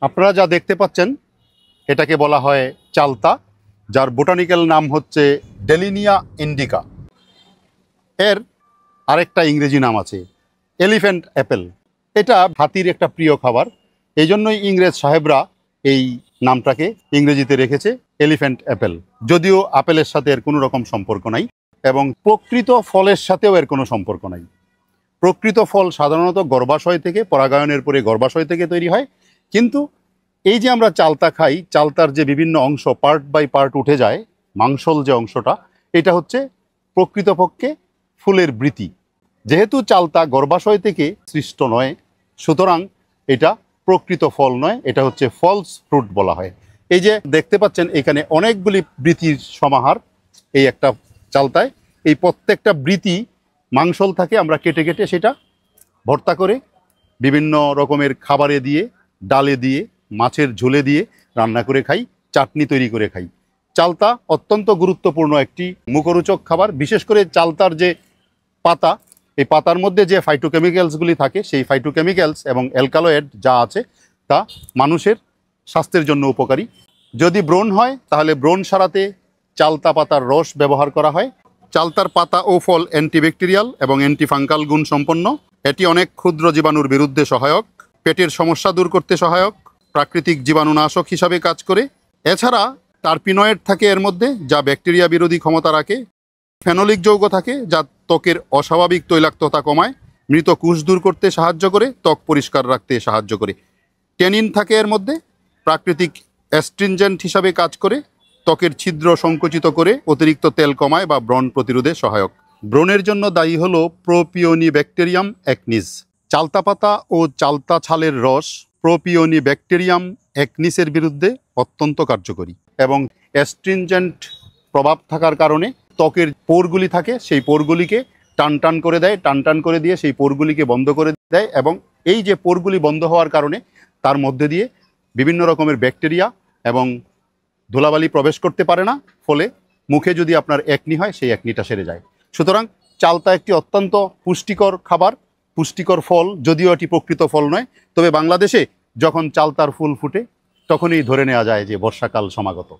আপনারা যা দেখতে পাচ্ছেন এটাকে বলা হয় চালতা, যার বোটানিক্যাল নাম হচ্ছে ডেলিনিয়া ইন্ডিকা। এর আরেকটা ইংরেজি নাম আছে এলিফ্যান্ট অ্যাপেল। এটা হাতির একটা প্রিয় খাবার, এই জন্যই ইংরেজ সাহেবরা এই নামটাকে ইংরেজিতে রেখেছে এলিফ্যান্ট অ্যাপেল। যদিও আপেলের সাথে এর কোনো রকম সম্পর্ক নাই এবং প্রকৃত ফলের সাথেও এর কোনো সম্পর্ক নাই। প্রকৃত ফল সাধারণত গর্ভাশয় থেকে, পরাগায়নের পরে গর্ভাশয় থেকে তৈরি হয়। কিন্তু এই যে আমরা চালতা খাই, চালতার যে বিভিন্ন অংশ পার্ট বাই পার্ট উঠে যায়, মাংসল যে অংশটা, এটা হচ্ছে প্রকৃতপক্ষে ফুলের বৃতি। যেহেতু চালতা গর্ভাশয় থেকে সৃষ্ট নয়, সুতরাং এটা প্রকৃত ফল নয়, এটা হচ্ছে ফলস ফ্রুট বলা হয়। এই যে দেখতে পাচ্ছেন এখানে অনেকগুলি বৃতির সমাহার এই একটা চালতায়। এই প্রত্যেকটা বৃতি মাংসল থাকে, আমরা কেটে কেটে সেটা ভর্তা করে বিভিন্ন রকমের খাবারে দিয়ে, ডালে দিয়ে, মাছের ঝোলে দিয়ে রান্না করে খাই, চাটনি তৈরি করে খাই। চালতা অত্যন্ত গুরুত্বপূর্ণ একটি মুখরোচক খাবার। বিশেষ করে চালতার যে পাতা, এই পাতার মধ্যে যে ফাইটোকেমিক্যালসগুলি থাকে, সেই ফাইটোকেমিক্যালস এবং অ্যালকালয়েড যা আছে তা মানুষের স্বাস্থ্যের জন্য উপকারী। যদি ব্রণ হয় তাহলে ব্রণ সারাতে চালতা পাতার রস ব্যবহার করা হয়। চালতার পাতা ও ফল অ্যান্টিব্যাকটেরিয়াল এবং অ্যান্টিফাঙ্গাল গুণ সম্পন্ন। এটি অনেক ক্ষুদ্র জীবাণুর বিরুদ্ধে সহায়ক, পেটের সমস্যা দূর করতে সহায়ক, প্রাকৃতিক জীবাণুনাশক হিসাবে কাজ করে। এছাড়া টারপিনয়েড থাকে এর মধ্যে, যা ব্যাকটেরিয়া বিরোধী ক্ষমতা রাখে। ফেনোলিক যৌগ থাকে, যা ত্বকের অস্বাভাবিক তৈলাক্ততা কমায়, মৃত কোষ দূর করতে সাহায্য করে, ত্বক পরিষ্কার রাখতে সাহায্য করে। ট্যানিন থাকে এর মধ্যে, প্রাকৃতিক অ্যাস্ট্রিনজেন্ট হিসাবে কাজ করে, ত্বকের ছিদ্র সংকুচিত করে অতিরিক্ত তেল কমায় বা ব্রণ প্রতিরোধে সহায়ক। ব্রণের জন্য দায়ী হলো প্রোপিওনি ব্যাকটেরিয়াম অ্যাকনিস। চালতা পাতা ও চালতা ছালের রস প্রোপিওনি ব্যাকটেরিয়াম অ্যাকনিসের বিরুদ্ধে অত্যন্ত কার্যকরী এবং অ্যাস্ট্রিনজেন্ট প্রভাব থাকার কারণে ত্বকের পোরগুলি থাকে, সেই পোরগুলিকে টান টান করে দেয়, টান টান করে দিয়ে সেই পোরগুলিকে বন্ধ করে দেয় এবং এই যে পোরগুলি বন্ধ হওয়ার কারণে তার মধ্যে দিয়ে বিভিন্ন রকমের ব্যাকটেরিয়া এবং ধুলাবালি প্রবেশ করতে পারে না, ফলে মুখে যদি আপনার একনি হয় সেই একনিটা সেরে যায়। সুতরাং চালতা একটি অত্যন্ত পুষ্টিকর খাবার, পুষ্টিকর ফল, যদিও এটি প্রকৃত ফল নয়। তবে বাংলাদেশে যখন চালতার ফুল ফুটে তখনই ধরে নেওয়া যায় যে বর্ষাকাল সমাগত।